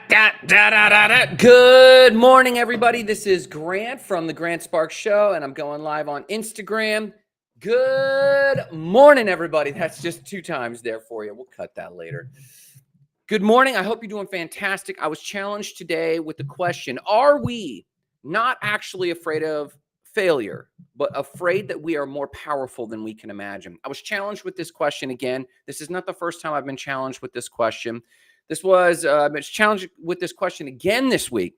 Good morning, everybody. This is Grant from the Grant Sparks Show, and I'm going live on Instagram. Good morning, everybody. That's just 2 times there for you. We'll cut that later. Good morning. I hope you're doing fantastic. I was challenged today with the question, are we not actually afraid of failure, but afraid that we are more powerful than we can imagine? I was challenged with this question again. This is not the first time I've been challenged with this question. I've been challenged with this question again this week.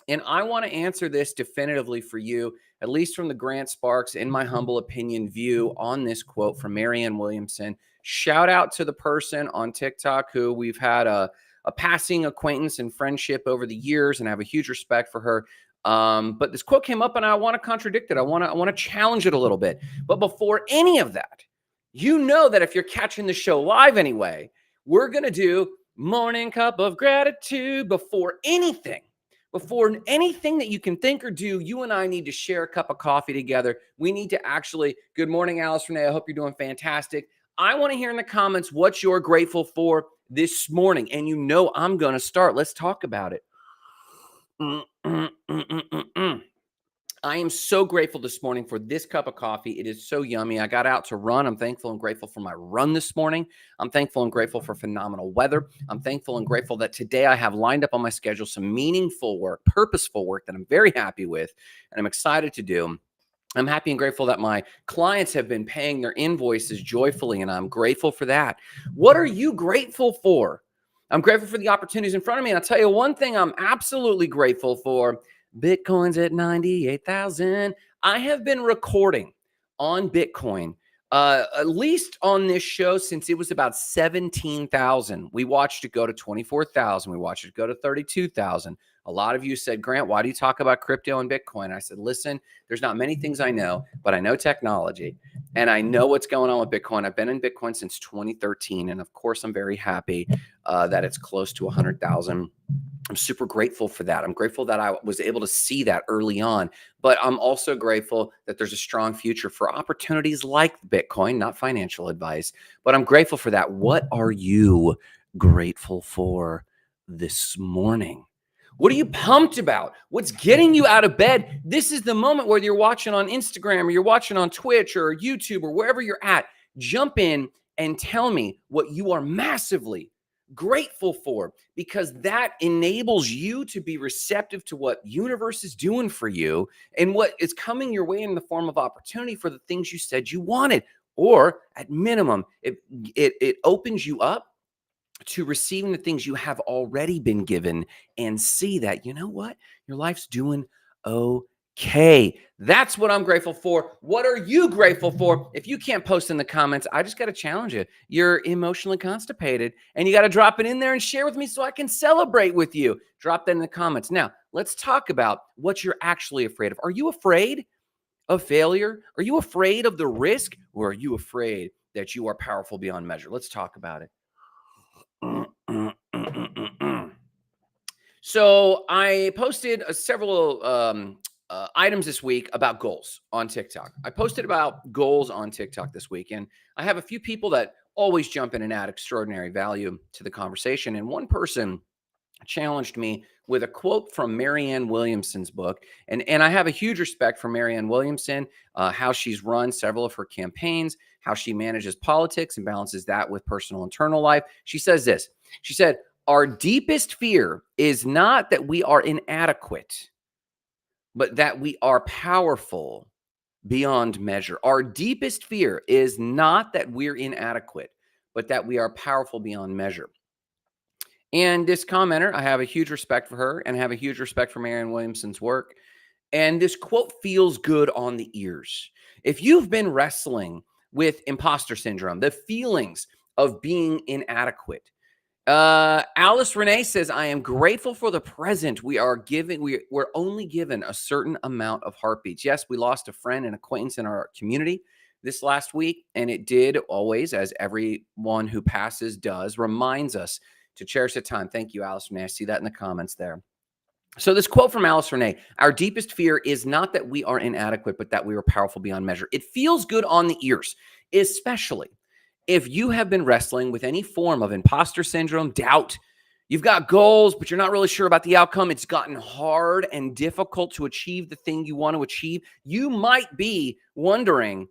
And I want to answer this definitively for you, at least from the Grant Sparks, in my humble opinion, view on this quote from Marianne Williamson. Shout out to the person on TikTok who we've had a passing acquaintance and friendship over the years, and I have a huge respect for her. But this quote came up, and I want to contradict it. I want to challenge it a little bit. But before any of that, you know that if you're catching the show live anyway, we're going to do morning cup of gratitude before anything that you can think or do. You and I need to share a cup of coffee together. We need to actually, good morning, Alice Renee. I hope you're doing fantastic. I want to hear in the comments what you're grateful for this morning. And you know I'm going to start. Let's talk about it. I am so grateful this morning for this cup of coffee. It is so yummy. I got out to run. I'm thankful and grateful for my run this morning. I'm thankful and grateful for phenomenal weather. I'm thankful and grateful that today I have lined up on my schedule some meaningful work, purposeful work that I'm very happy with and I'm excited to do. I'm happy and grateful that my clients have been paying their invoices joyfully, and I'm grateful for that. What are you grateful for? I'm grateful for the opportunities in front of me. And I'll tell you one thing I'm absolutely grateful for. Bitcoin's at 98,000. I have been recording on Bitcoin, at least on this show, since it was about 17,000. We watched it go to 24,000. We watched it go to 32,000. A lot of you said, Grant, why do you talk about crypto and Bitcoin? I said, listen, there's not many things I know, but I know technology and I know what's going on with Bitcoin. I've been in Bitcoin since 2013. And of course, I'm very happy that it's close to 100,000. I'm super grateful for that. I'm grateful that I was able to see that early on, but I'm also grateful that there's a strong future for opportunities like Bitcoin, not financial advice, but I'm grateful for that. What are you grateful for this morning? What are you pumped about? What's getting you out of bed? This is the moment, whether you're watching on Instagram or you're watching on Twitch or YouTube or wherever you're at, jump in and tell me what you are massively grateful for, because that enables you to be receptive to what universe is doing for you and what is coming your way in the form of opportunity for the things you said you wanted. Or at minimum, it opens you up to receiving the things you have already been given and see that, you know what, your life's doing okay. That's what I'm grateful for. What are you grateful for? If you can't post in the comments, I just got to challenge you. You're emotionally constipated and you got to drop it in there and share with me so I can celebrate with you. Drop that in the comments. Now, let's talk about what you're actually afraid of. Are you afraid of failure? Are you afraid of the risk? Or are you afraid that you are powerful beyond measure? Let's talk about it. So I posted several items this week about goals on TikTok. I posted about goals on TikTok this week, and I have a few people that always jump in and add extraordinary value to the conversation. And one person challenged me with a quote from Marianne Williamson's book. And I have a huge respect for Marianne Williamson, how she's run several of her campaigns, how she manages politics and balances that with personal internal life. She says this. She said, our deepest fear is not that we are inadequate, but that we are powerful beyond measure. Our deepest fear is not that we're inadequate, but that we are powerful beyond measure. And this commenter, I have a huge respect for her and have a huge respect for Marianne Williamson's work. And this quote feels good on the ears. If you've been wrestling with imposter syndrome, the feelings of being inadequate, Alice Renee says, I am grateful for the present. We're only given a certain amount of heartbeats. Yes, we lost a friend and acquaintance in our community this last week, and it did always, as everyone who passes does, reminds us to cherish the time. Thank you, Alice Renee. I see that in the comments there. So this quote from Alice Renee, our deepest fear is not that we are inadequate, but that we are powerful beyond measure. It feels good on the ears, especially if you have been wrestling with any form of imposter syndrome, doubt, You've got goals, but you're not really sure about the outcome. It's gotten hard and difficult to achieve the thing you want to achieve. You might be wondering,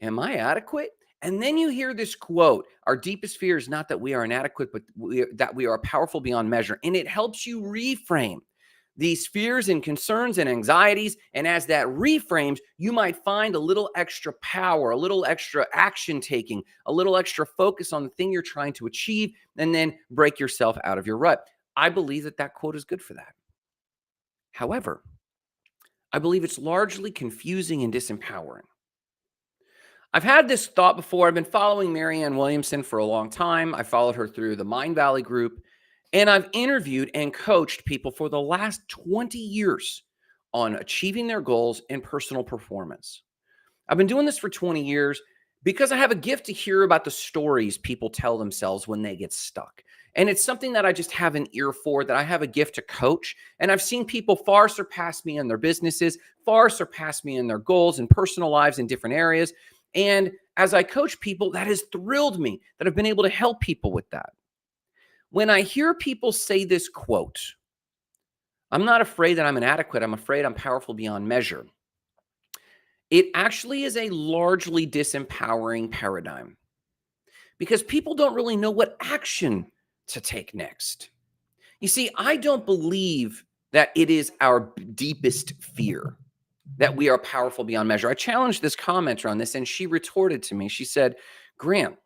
am I adequate? And then you hear this quote, our deepest fear is not that we are inadequate, but that we are powerful beyond measure. And it helps you reframe these fears and concerns and anxieties. And as that reframes, you might find a little extra power, a little extra action taking, a little extra focus on the thing you're trying to achieve, and then break yourself out of your rut. I believe that that quote is good for that. However, I believe it's largely confusing and disempowering. I've had this thought before. I've been following Marianne Williamson for a long time. I followed her through the Mind Valley group, and I've interviewed and coached people for the last 20 years on achieving their goals and personal performance. I've been doing this for 20 years because I have a gift to hear about the stories people tell themselves when they get stuck. And it's something that I just have an ear for, that I have a gift to coach. And I've seen people far surpass me in their businesses, far surpass me in their goals and personal lives in different areas. And as I coach people, that has thrilled me that I've been able to help people with that. When I hear people say this quote, I'm not afraid that I'm inadequate. I'm afraid I'm powerful beyond measure. It actually is a largely disempowering paradigm because people don't really know what action to take next. You see, I don't believe that it is our deepest fear that we are powerful beyond measure. I challenged this commenter on this, and she retorted to me. She said, Grant,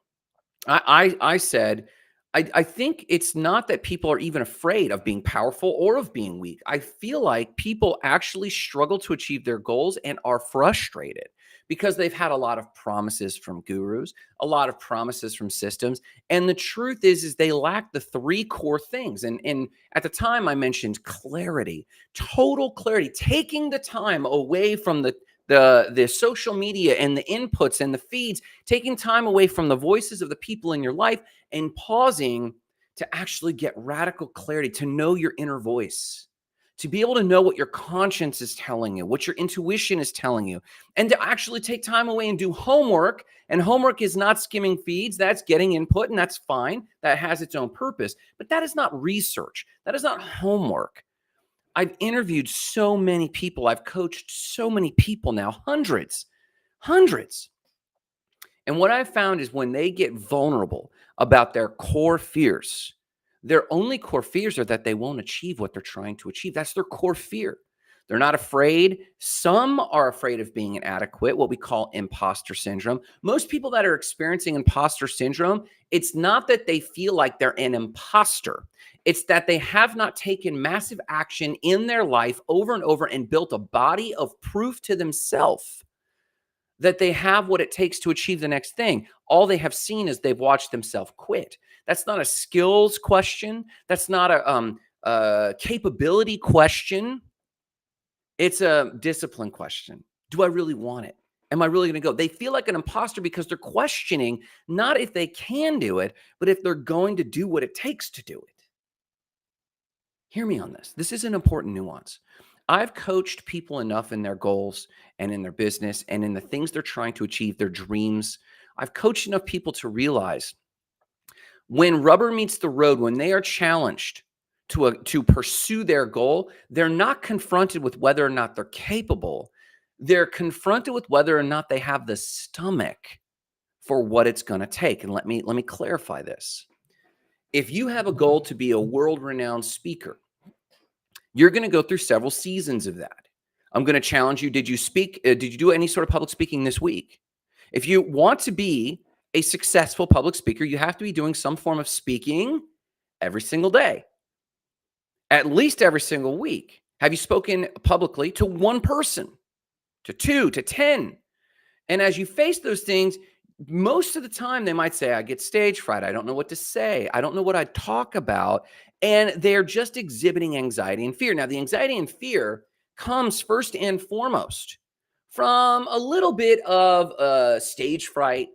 I said, I think it's not that people are even afraid of being powerful or of being weak. I feel like people actually struggle to achieve their goals and are frustrated because they've had a lot of promises from gurus, a lot of promises from systems. And the truth is they lack the three core things. And at the time I mentioned clarity, total clarity, taking the time away from the social media and the inputs and the feeds, taking time away from the voices of the people in your life and pausing to actually get radical clarity, to know your inner voice, to be able to know what your conscience is telling you, what your intuition is telling you, and to actually take time away and do homework. And homework is not skimming feeds. That's getting input, and that's fine. That has its own purpose. But that is not research. That is not homework. I've interviewed so many people. I've coached so many people now, hundreds. And what I've found is when they get vulnerable about their core fears, their only core fears are that they won't achieve what they're trying to achieve. That's their core fear. They're not afraid. Some are afraid of being inadequate, what we call imposter syndrome. Most people that are experiencing imposter syndrome, it's not that they feel like they're an imposter. It's that they have not taken massive action in their life over and over and built a body of proof to themselves that they have what it takes to achieve the next thing. All they have seen is they've watched themselves quit. That's not a skills question. That's not a capability question. It's a discipline question. Do I really want it? Am I really going to go? They feel like an imposter because they're questioning not if they can do it, but if they're going to do what it takes to do it. Hear me on this. This is an important nuance. I've coached people enough in their goals and in their business and in the things they're trying to achieve, their dreams. I've coached enough people to realize when rubber meets the road, when they are challenged to pursue their goal, they're not confronted with whether or not they're capable. They're confronted with whether or not they have the stomach for what it's going to take. And let me clarify this. If you have a goal to be a world-renowned speaker, you're going to go through several seasons of that. I'm going to challenge you. Did you speak? Did you do any sort of public speaking this week? If you want to be a successful public speaker, you have to be doing some form of speaking every single day, at least every single week. Have you spoken publicly to one person, to 2, to 10? And as you face those things, most of the time they might say, I get stage fright. I don't know what to say. I don't know what I'd talk about. And they're just exhibiting anxiety and fear. Now, the anxiety and fear comes first and foremost from a little bit of stage fright,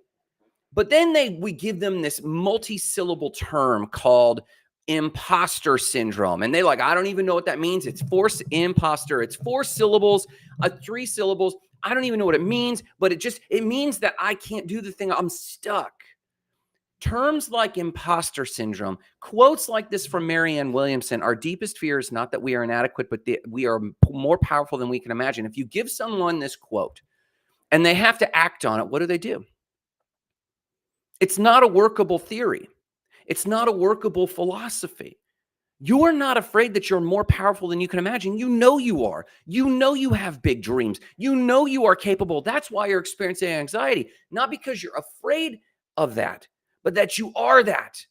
but then we give them this multi-syllable term called imposter syndrome. And they're like, I don't even know what that means. It's imposter. It's 4 syllables, 3 syllables. I don't even know what it means, but it means that I can't do the thing. I'm stuck. Terms like imposter syndrome, quotes like this from Marianne Williamson, our deepest fear is not that we are inadequate, but we are more powerful than we can imagine. If you give someone this quote and they have to act on it, what do? It's not a workable theory. It's not a workable philosophy. You're not afraid that you're more powerful than you can imagine. You know you are. You know you have big dreams. You know you are capable. That's why you're experiencing anxiety, not because you're afraid of that, but that you are that.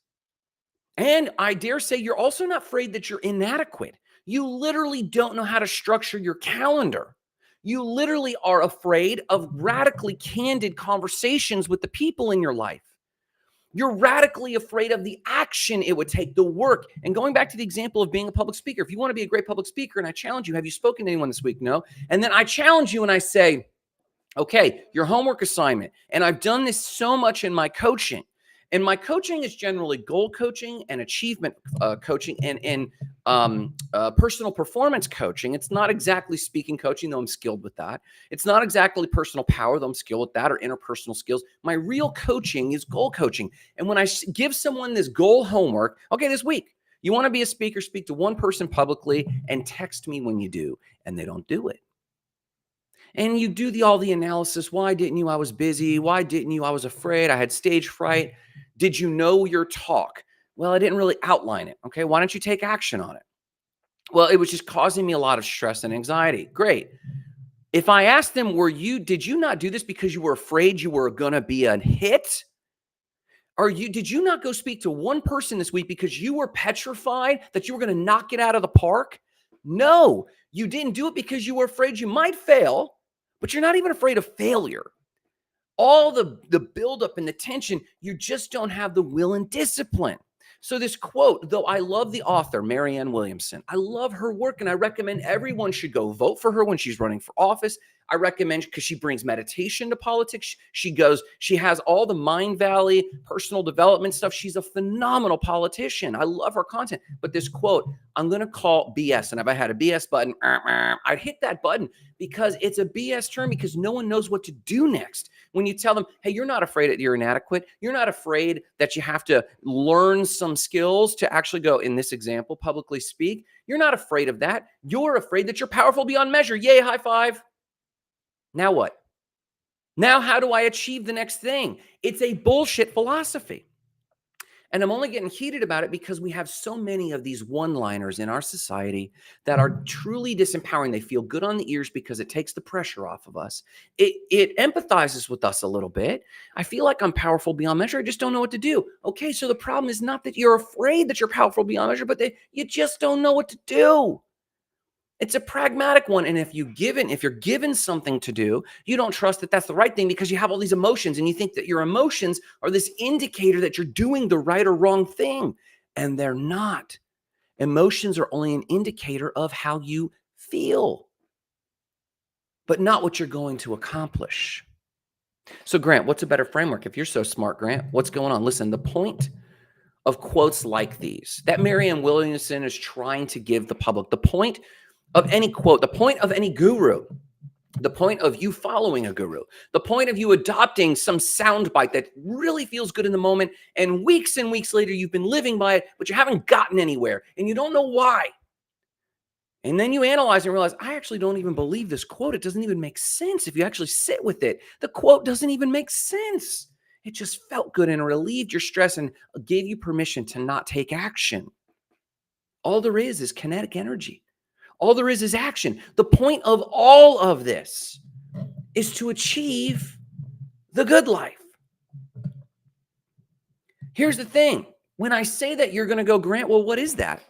And I dare say you're also not afraid that you're inadequate. You literally don't know how to structure your calendar. You literally are afraid of radically candid conversations with the people in your life. You're radically afraid of the action it would take, the work. And going back to the example of being a public speaker, if you want to be a great public speaker and I challenge you, have you spoken to anyone this week? No. And then I challenge you and I say, okay, your homework assignment. And I've done this so much in my coaching. And my coaching is generally goal coaching and achievement coaching and personal performance coaching. It's not exactly speaking coaching, though I'm skilled with that. It's not exactly personal power, though I'm skilled with that, or interpersonal skills. My real coaching is goal coaching. And when I give someone this goal homework, okay, this week, you want to be a speaker, speak to one person publicly and text me when you do, and they don't do it. And you do all the analysis. Why didn't you? I was busy. Why didn't you? I was afraid. I had stage fright. Did you know your talk? Well, I didn't really outline it. Okay. Why don't you take action on it? Well, it was just causing me a lot of stress and anxiety. Great. If I asked them, did you not do this because you were afraid you were going to be a hit? Did you not go speak to one person this week because you were petrified that you were going to knock it out of the park? No, you didn't do it because you were afraid you might fail, but you're not even afraid of failure. All the buildup and the tension, you just don't have the will and discipline. So this quote, though I love the author, Marianne Williamson, I love her work and I recommend everyone should go vote for her when she's running for office. I recommend because she brings meditation to politics. She has all the Mind Valley personal development stuff. She's a phenomenal politician. I love her content. But this quote, I'm going to call BS. And if I had a BS button, I'd hit that button because it's a BS term because no one knows what to do next. When you tell them, hey, you're not afraid that you're inadequate. You're not afraid that you have to learn some skills to actually go, in this example, publicly speak. You're not afraid of that. You're afraid that you're powerful beyond measure. Yay, high five. Now what? Now how do I achieve the next thing? It's a bullshit philosophy. And I'm only getting heated about it because we have so many of these one-liners in our society that are truly disempowering. They feel good on the ears because it takes the pressure off of us. It empathizes with us a little bit. I feel like I'm powerful beyond measure. I just don't know what to do. Okay, so the problem is not that you're afraid that you're powerful beyond measure, but that you just don't know what to do. It's a pragmatic one. And if you're given something to do, you don't trust that that's the right thing because you have all these emotions and you think that your emotions are this indicator that you're doing the right or wrong thing. And they're not. Emotions are only an indicator of how you feel, but not what you're going to accomplish. So Grant, what's a better framework? If you're so smart, Grant, what's going on? Listen, the point of quotes like these that Marianne Williamson is trying to give the public, the point of any quote, the point of any guru, the point of you following a guru, the point of you adopting some soundbite that really feels good in the moment, and weeks later you've been living by it, but you haven't gotten anywhere and you don't know why. And then you analyze and realize, I actually don't even believe this quote. It doesn't even make sense if you actually sit with it. The quote doesn't even make sense. It just felt good and relieved your stress and gave you permission to not take action. All there is kinetic energy. All there is action. The point of all of this is to achieve the good life. Here's the thing. When I say that, you're going to go, Grant, well, what is that?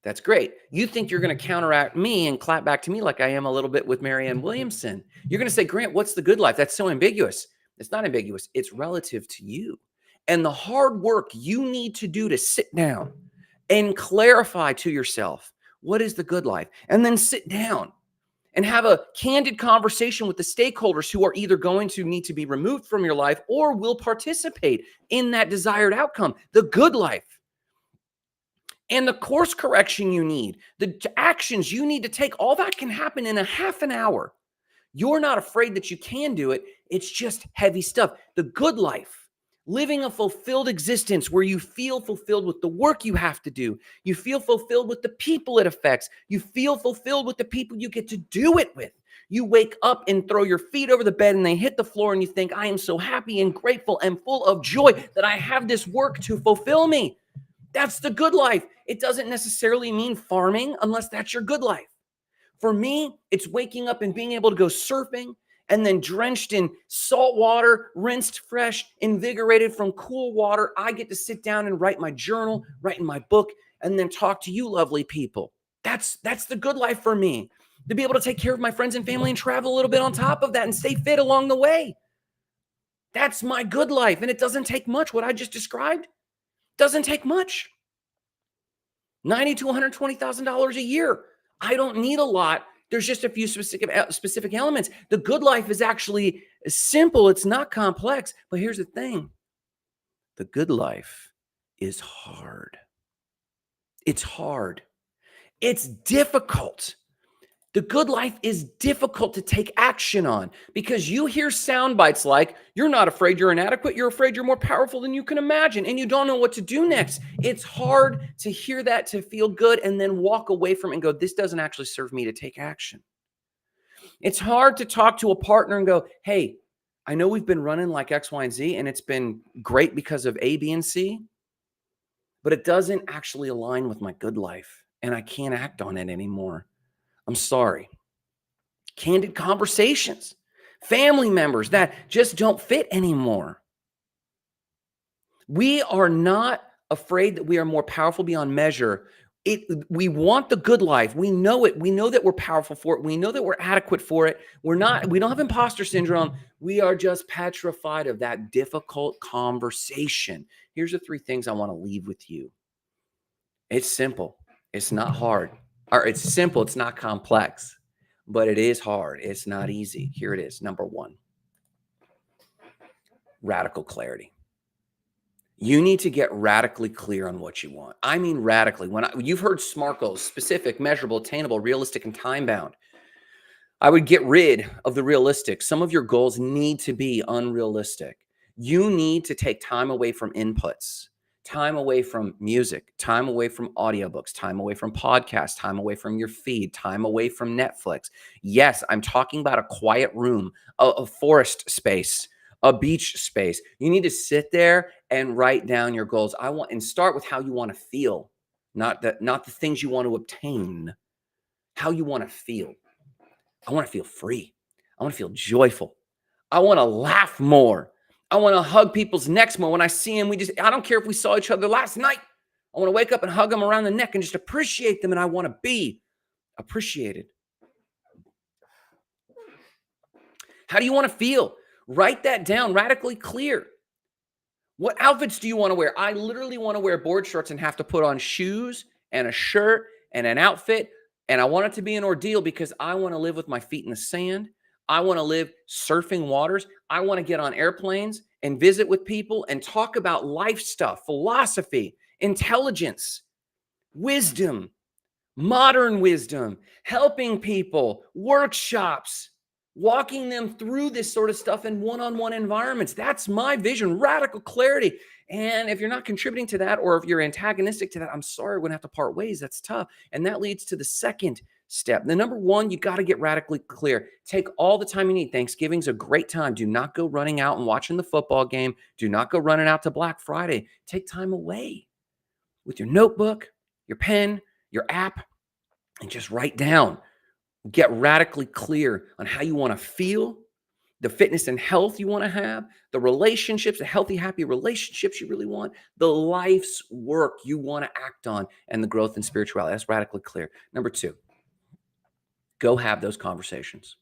That's great. You think you're going to counteract me and clap back to me like I am a little bit with Marianne Williamson. You're going to say, Grant, what's the good life? That's so ambiguous. It's not ambiguous. It's relative to you. And the hard work you need to do to sit down and clarify to yourself, what is the good life? And then sit down and have a candid conversation with the stakeholders who are either going to need to be removed from your life or will participate in that desired outcome, the good life. And the course correction you need, the actions you need to take, all that can happen in a half an hour. You're not afraid that you can do it. It's just heavy stuff. The good life living a fulfilled existence where you feel fulfilled with the work you have to do. You feel fulfilled with the people it affects. You feel fulfilled with the people you get to do it with. You wake up and throw your feet over the bed and they hit the floor and you think, I am so happy and grateful and full of joy that I have this work to fulfill me. That's the good life. It doesn't necessarily mean farming unless that's your good life. For me, it's waking up and being able to go surfing and then drenched in salt water, rinsed fresh, invigorated from cool water. I get to sit down and write my journal, write in my book, and then talk to you lovely people. That's the good life for me. To be able to take care of my friends and family and travel a little bit on top of that and stay fit along the way. That's my good life. And it doesn't take much. What I just described doesn't take much. $90,000 to $120,000 a year. I don't need a lot. There's just a few specific elements. The good life is actually simple. It's not complex. But here's the thing. The good life is hard. It's hard. It's difficult. The good life is difficult to take action on because you hear sound bites like, you're not afraid you're inadequate. You're afraid you're more powerful than you can imagine. And you don't know what to do next. It's hard to hear that, to feel good, and then walk away from it and go, this doesn't actually serve me to take action. It's hard to talk to a partner and go, hey, I know we've been running like X, Y, and Z, and it's been great because of A, B, and C, but it doesn't actually align with my good life, and I can't act on it anymore. I'm sorry. Candid conversations, family members that just don't fit anymore. We are not afraid that we are more powerful beyond measure. We want the good life. We know it. We know that we're powerful for it. We know that we're adequate for it. We don't have imposter syndrome. We are just petrified of that difficult conversation. Here's the 3 things I want to leave with you. It's simple. It's not hard. Or it's simple, it's not complex, but it is hard. It's not easy. Here it is. Number 1, radical clarity. You need to get radically clear on what you want. I mean, radically. You've heard SMART goals: specific, measurable, attainable, realistic, and time-bound. I would get rid of the realistic. Some of your goals need to be unrealistic. You need to take time away from inputs. Time away from music, time away from audiobooks, time away from podcasts, time away from your feed, time away from Netflix. Yes, I'm talking about a quiet room, a forest space, a beach space. You need to sit there and write down your goals. And start with how you want to feel, not the things you want to obtain, how you want to feel. I want to feel free. I want to feel joyful. I want to laugh more. I want to hug people's necks more. When I see them, I don't care if we saw each other last night. I want to wake up and hug them around the neck and just appreciate them. And I want to be appreciated. How do you want to feel? Write that down, radically clear. What outfits do you want to wear? I literally want to wear board shorts and have to put on shoes and a shirt and an outfit. And I want it to be an ordeal because I want to live with my feet in the sand. I want to live surfing waters. I want to get on airplanes and visit with people and talk about life stuff, philosophy, intelligence, wisdom, modern wisdom, helping people, workshops, walking them through this sort of stuff in one-on-one environments. That's my vision, radical clarity. And if you're not contributing to that, or if you're antagonistic to that, I'm sorry, we're going to have to part ways. That's tough. And that leads to the second step. The number 1, you got to get radically clear. Take all the time you need. Thanksgiving's a great time. Do not go running out and watching the football game. Do not go running out to Black Friday. Take time away with your notebook, your pen, your app, and just write down. Get radically clear on how you want to feel, the fitness and health you want to have, the relationships, the healthy, happy relationships you really want, the life's work you want to act on, and the growth in spirituality. That's radically clear. Number 2, go have those conversations.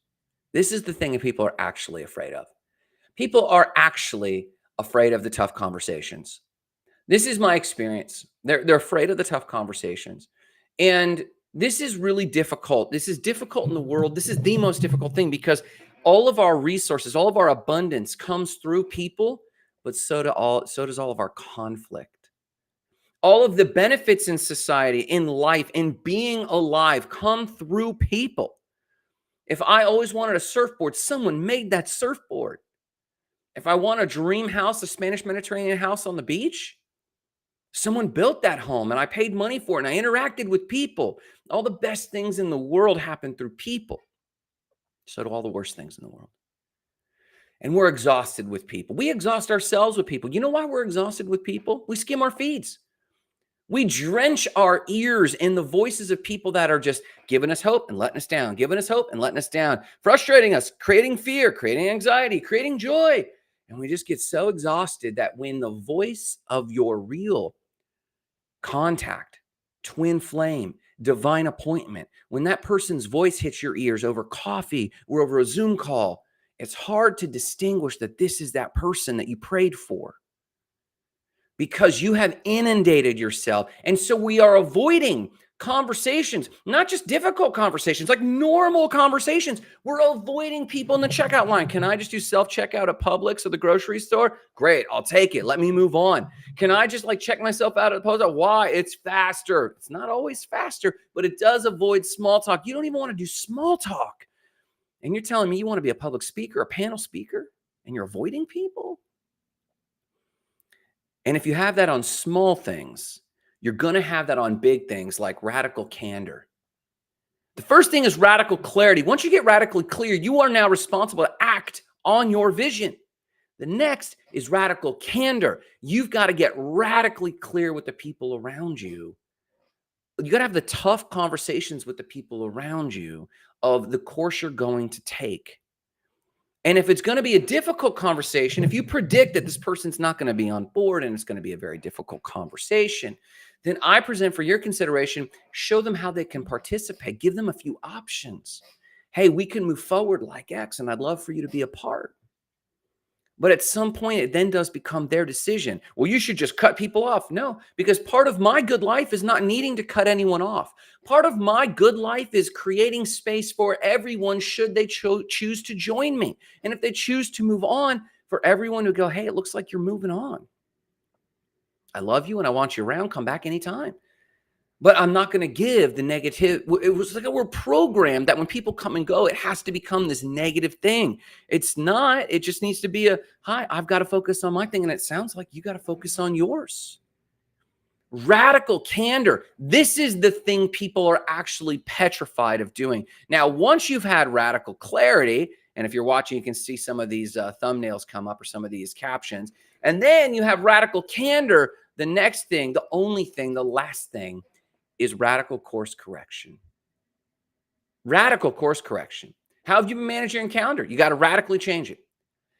This is the thing that people are actually afraid of. People are actually afraid of the tough conversations. This is my experience. They're afraid of the tough conversations. And this is really difficult. This is difficult in the world. This is the most difficult thing because all of our resources, all of our abundance comes through people, but so does all of our conflict. All of the benefits in society, in life, in being alive come through people. If I always wanted a surfboard, someone made that surfboard. If I want a dream house, a Spanish Mediterranean house on the beach, someone built that home and I paid money for it and I interacted with people. All the best things in the world happen through people. So do all the worst things in the world. And we're exhausted with people. We exhaust ourselves with people. You know why we're exhausted with people? We skim our feeds. We drench our ears in the voices of people that are just giving us hope and letting us down, giving us hope and letting us down, frustrating us, creating fear, creating anxiety, creating joy. And we just get so exhausted that when the voice of your real contact, twin flame, divine appointment, when that person's voice hits your ears over coffee or over a Zoom call, it's hard to distinguish that this is that person that you prayed for, because you have inundated yourself. And so we are avoiding conversations, not just difficult conversations, like normal conversations. We're avoiding people in the checkout line. Can I just do self-checkout at Publix or the grocery store? Great, I'll take it. Let me move on. Can I just like check myself out at the post office? Why? It's faster. It's not always faster, but it does avoid small talk. You don't even want to do small talk. And you're telling me you want to be a public speaker, a panel speaker, and you're avoiding people? And if you have that on small things, you're going to have that on big things like radical candor. The first thing is radical clarity. Once you get radically clear, you are now responsible to act on your vision. The next is radical candor. You've got to get radically clear with the people around you. You got to have the tough conversations with the people around you of the course you're going to take. And if it's going to be a difficult conversation, if you predict that this person's not going to be on board and it's going to be a very difficult conversation, then I present for your consideration, show them how they can participate. Give them a few options. Hey, we can move forward like X, and I'd love for you to be a part. But at some point, it then does become their decision. Well, you should just cut people off. No, because part of my good life is not needing to cut anyone off. Part of my good life is creating space for everyone should they choose to join me. And if they choose to move on, for everyone to go, hey, it looks like you're moving on. I love you and I want you around. Come back anytime. But I'm not going to give the negative. It was like we're programmed that when people come and go, it has to become this negative thing. It's not. It just needs to be a, hi, I've got to focus on my thing. And it sounds like you got to focus on yours. Radical candor. This is the thing people are actually petrified of doing. Now, once you've had radical clarity, and if you're watching, you can see some of these thumbnails come up or some of these captions. And then you have radical candor. The next thing, the only thing, the last thing, is radical course correction. Radical course correction. How have you been managing your calendar? You got to radically change it.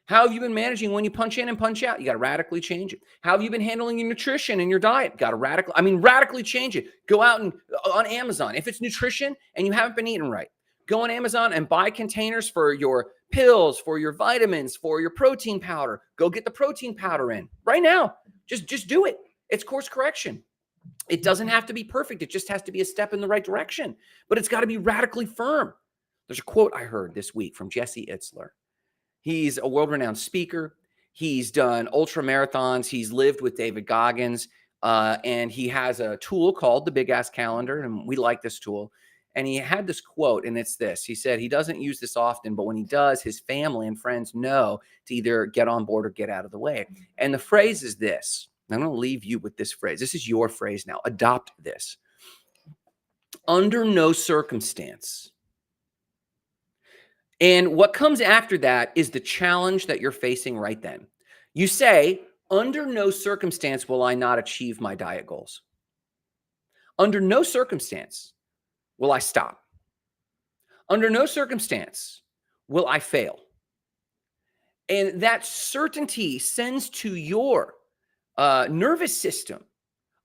How have you been managing when you punch in and punch out? You got to radically change it. How have you been handling your nutrition and your diet? Got to radically change it. Go out and on Amazon. If it's nutrition and you haven't been eating right, go on Amazon and buy containers for your pills, for your vitamins, for your protein powder. Go get the protein powder in right now. Just do it. It's course correction. It doesn't have to be perfect. It just has to be a step in the right direction, but it's got to be radically firm. There's a quote I heard this week from Jesse Itzler. He's a world-renowned speaker. He's done ultra marathons. He's lived with David Goggins, and he has a tool called the Big Ass Calendar, and we like this tool. And he had this quote, and it's this. He said he doesn't use this often, but when he does, his family and friends know to either get on board or get out of the way. And the phrase is this. I'm going to leave you with this phrase. This is your phrase now. Adopt this. Under no circumstance. And what comes after that is the challenge that you're facing right then. You say, under no circumstance will I not achieve my diet goals. Under no circumstance will I stop. Under no circumstance will I fail. And that certainty sends to your nervous system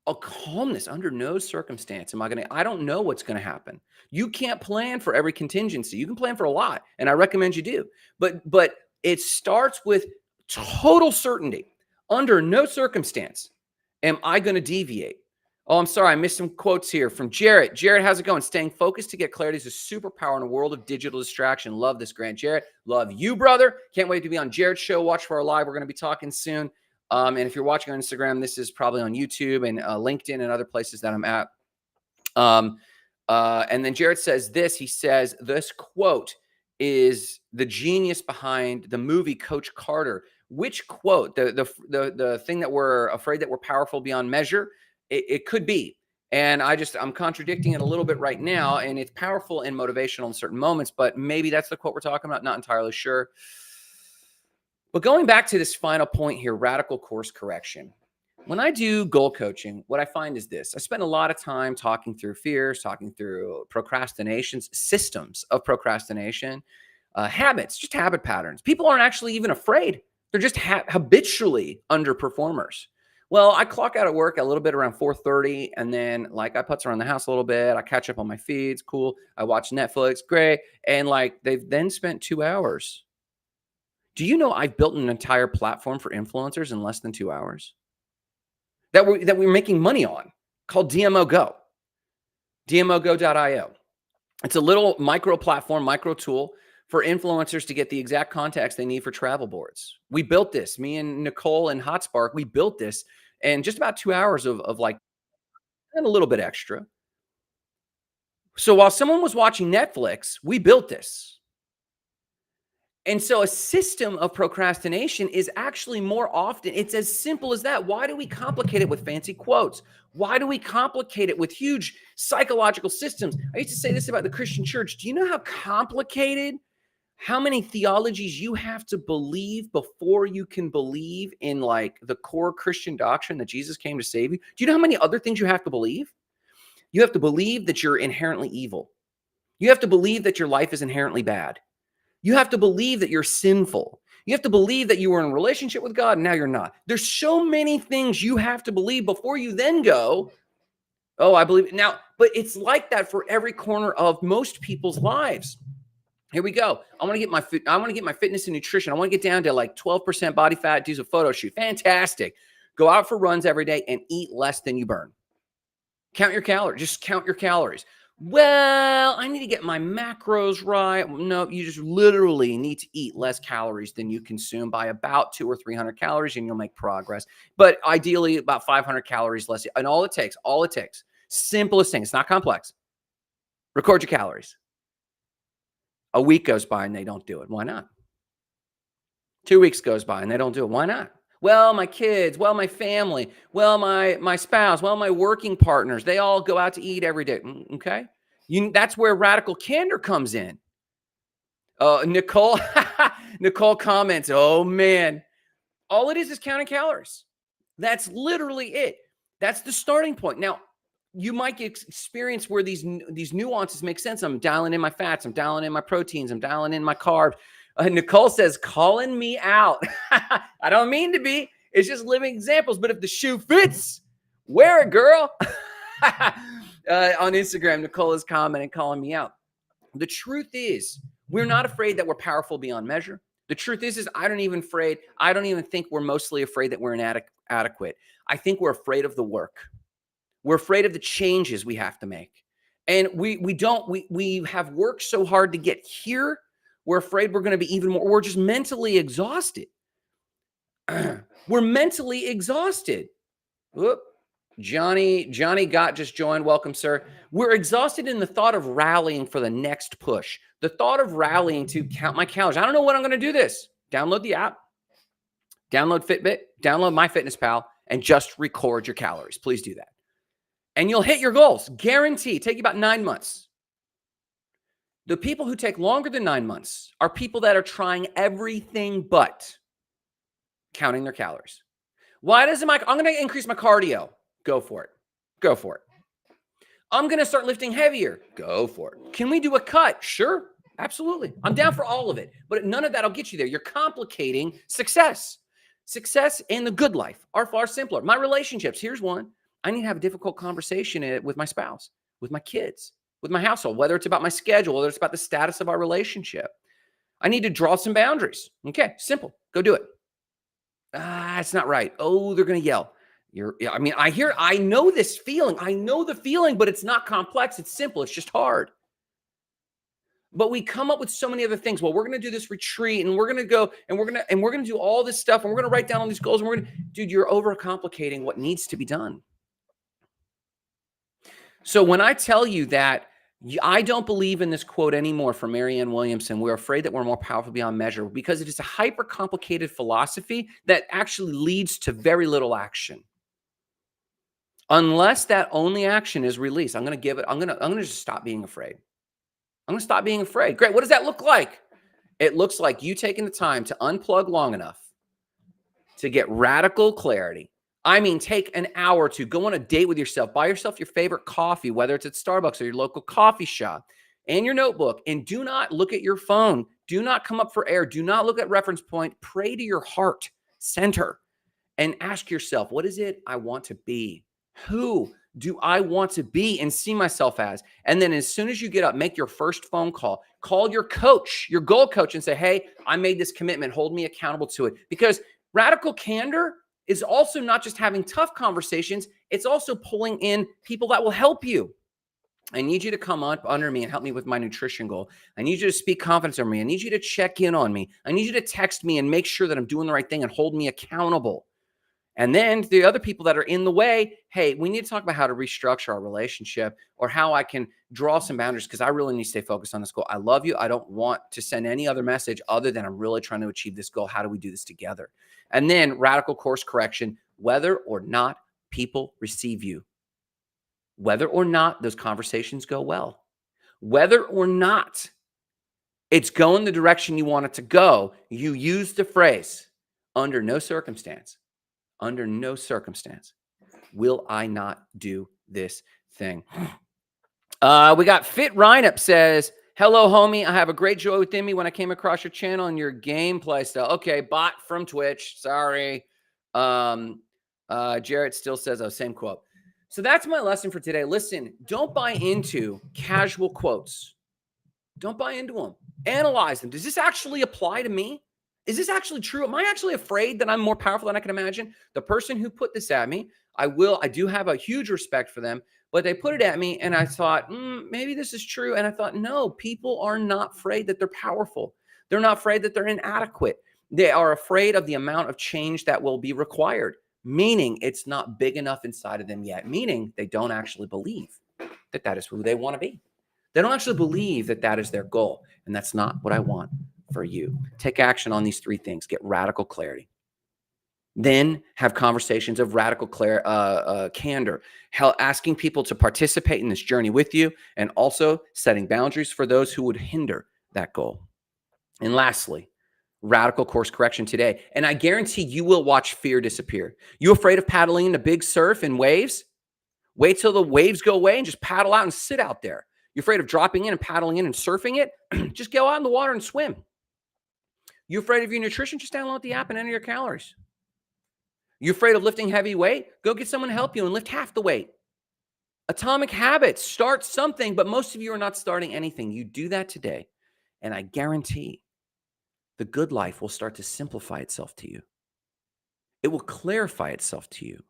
a calmness. Under no circumstance am I going to, I don't know what's going to happen. You can't plan for every contingency. You can plan for a lot, and I recommend you do. But it starts with total certainty. Under no circumstance am I going to deviate. Oh, I'm sorry. I missed some quotes here from Jarrett. Jarrett, how's it going? Staying focused to get clarity is a superpower in a world of digital distraction. Love this, Grant. Jarrett, love you, brother. Can't wait to be on Jarrett's show. Watch for our live. We're going to be talking soon. And if you're watching on Instagram, this is probably on YouTube and LinkedIn and other places that I'm at. And then Jarrett says this. He says, this quote is the genius behind the movie Coach Carter, Which quote, the thing that we're afraid that we're powerful beyond measure, it could be. And I'm contradicting it a little bit right now, and it's powerful and motivational in certain moments, but maybe that's the quote we're talking about. Not entirely sure. But going back to this final point here, radical course correction. When I do goal coaching, what I find is this. I spend a lot of time talking through fears, talking through procrastinations, systems of procrastination, habits, just habit patterns. People aren't actually even afraid. They're just habitually underperformers. Well, I clock out at work a little bit around 4:30, and then I putz around the house a little bit. I catch up on my feeds, cool. I watch Netflix, great. And they've then spent 2 hours. Do you know I've built an entire platform for influencers in less than 2 hours that we're making money on, called DMO Go, dmogo.io. It's a little micro platform, micro tool for influencers to get the exact context they need for travel boards. We built this, me and Nicole and Hotspark, we built this in just about 2 hours of and a little bit extra. So while someone was watching Netflix, we built this. And so a system of procrastination is actually more often, it's as simple as that. Why do we complicate it with fancy quotes? Why do we complicate it with huge psychological systems? I used to say this about the Christian church. Do you know how complicated, how many theologies you have to believe before you can believe in the core Christian doctrine that Jesus came to save you? Do you know how many other things you have to believe? You have to believe that you're inherently evil. You have to believe that your life is inherently bad. You have to believe that you're sinful. You have to believe that you were in a relationship with God and now you're not. There's so many things you have to believe before you then go, oh, I believe it now. But it's like that for every corner of most people's lives. Here we go. I want to get my fitness and nutrition. I want to get down to 12% body fat, do a photo shoot. Fantastic. Go out for runs every day and eat less than you burn. Count your calories. Just count your calories. Well, I need to get my macros right. No, you just literally need to eat less calories than you consume by about 200 or 300 calories, and you'll make progress. But ideally, about 500 calories less. And all it takes, simplest thing. It's not complex. Record your calories. A week goes by and they don't do it. Why not? 2 weeks goes by and they don't do it. Why not? Well, my kids, well, my family, well, my spouse, well, my working partners, they all go out to eat every day. Okay. That's where radical candor comes in. Nicole comments, oh man, all it is counting calories. That's literally it. That's the starting point. Now, you might experience where these nuances make sense. I'm dialing in my fats. I'm dialing in my proteins. I'm dialing in my carbs. Nicole says, calling me out. I don't mean to be. It's just living examples. But if the shoe fits, wear it, girl. On Instagram, Nicole is commenting, calling me out. The truth is, we're not afraid that we're powerful beyond measure. The truth is I don't even think we're mostly afraid that we're inadequate. I think we're afraid of the work. We're afraid of the changes we have to make. And we have worked so hard to get here. We're afraid we're going to be even more. We're just mentally exhausted. We're mentally exhausted. Whoop. Johnny Gott just joined. Welcome, sir. We're exhausted in the thought of rallying for the next push. The thought of rallying to count my calories. I don't know when I'm going to do this. Download the app. Download Fitbit. Download MyFitnessPal and just record your calories. Please do that. And you'll hit your goals. Guarantee. Take you about 9 months. The people who take longer than 9 months are people that are trying everything but counting their calories. Why doesn't I'm going to increase my cardio. Go for it. Go for it. I'm going to start lifting heavier. Go for it. Can we do a cut? Sure. Absolutely. I'm down for all of it. But none of that will get you there. You're complicating success. Success and the good life are far simpler. My relationships, here's one. I need to have a difficult conversation with my spouse, with my kids, with my household, whether it's about my schedule, whether it's about the status of our relationship. I need to draw some boundaries. Okay, simple. Go do it. It's not right. Oh, they're going to yell. I know this feeling. I know the feeling, but it's not complex. It's simple. It's just hard. But we come up with so many other things. Well, we're going to do this retreat and we're going to go and we're going to do all this stuff and we're going to write down all these goals and dude, you're overcomplicating what needs to be done. So when I tell you that I don't believe in this quote anymore from Marianne Williamson. We're afraid that we're more powerful beyond measure because it is a hyper complicated philosophy that actually leads to very little action. Unless that only action is released, I'm going to just stop being afraid. I'm going to stop being afraid. Great. What does that look like? It looks like you taking the time to unplug long enough to get radical clarity. I mean, take an hour to go on a date with yourself, buy yourself your favorite coffee, whether it's at Starbucks or your local coffee shop, and your notebook, and do not look at your phone. Do not come up for air. Do not look at reference point. Pray to your heart center and ask yourself, what is it I want to be? Who do I want to be and see myself as? And then as soon as you get up, make your first phone call. Call your coach, your goal coach, and say, hey, I made this commitment. Hold me accountable to it. Because radical candor is also not just having tough conversations. It's also pulling in people that will help you. I need you to come up under me and help me with my nutrition goal. I need you to speak confidence over me. I need you to check in on me. I need you to text me and make sure that I'm doing the right thing and hold me accountable. And then the other people that are in the way, hey, we need to talk about how to restructure our relationship or how I can draw some boundaries because I really need to stay focused on this goal. I love you. I don't want to send any other message other than I'm really trying to achieve this goal. How do we do this together? And then radical course correction, whether or not people receive you, whether or not those conversations go well, whether or not it's going the direction you want it to go, you use the phrase, under no circumstance will I not do this thing. We got Fit Rhineup says, hello, homie. I have a great joy within me when I came across your channel and your gameplay style. Okay, bot from Twitch. Sorry. Jarrett still says, oh, same quote. So that's my lesson for today. Listen, don't buy into casual quotes. Don't buy into them. Analyze them. Does this actually apply to me? Is this actually true? Am I actually afraid that I'm more powerful than I can imagine? The person who put this at me, I do have a huge respect for them, but they put it at me and I thought, maybe this is true. And I thought, no, people are not afraid that they're powerful. They're not afraid that they're inadequate. They are afraid of the amount of change that will be required, meaning it's not big enough inside of them yet, meaning they don't actually believe that that is who they want to be. They don't actually believe that that is their goal. And that's not what I want for you. Take action on these three things. Get radical clarity. Then have conversations of radical candor, asking people to participate in this journey with you, and also setting boundaries for those who would hinder that goal. And lastly, radical course correction today. And I guarantee you will watch fear disappear. You afraid of paddling into big surf and waves? Wait till the waves go away and just paddle out and sit out there. You're afraid of dropping in and paddling in and surfing it? Just go out in the water and swim. You afraid of your nutrition? Just download the app and enter your calories. You afraid of lifting heavy weight? Go get someone to help you and lift half the weight. Atomic Habits, start something, but most of you are not starting anything. You do that today, and I guarantee the good life will start to simplify itself to you. It will clarify itself to you.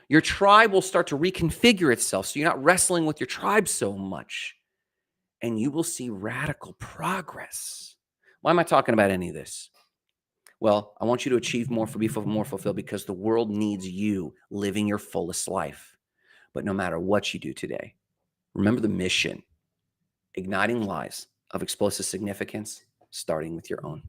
Your tribe will start to reconfigure itself so you're not wrestling with your tribe so much, and you will see radical progress. Why am I talking about any of this? Well, I want you to achieve more, be more fulfilled, because the world needs you living your fullest life. But no matter what you do today, remember the mission: igniting lives of explosive significance, starting with your own.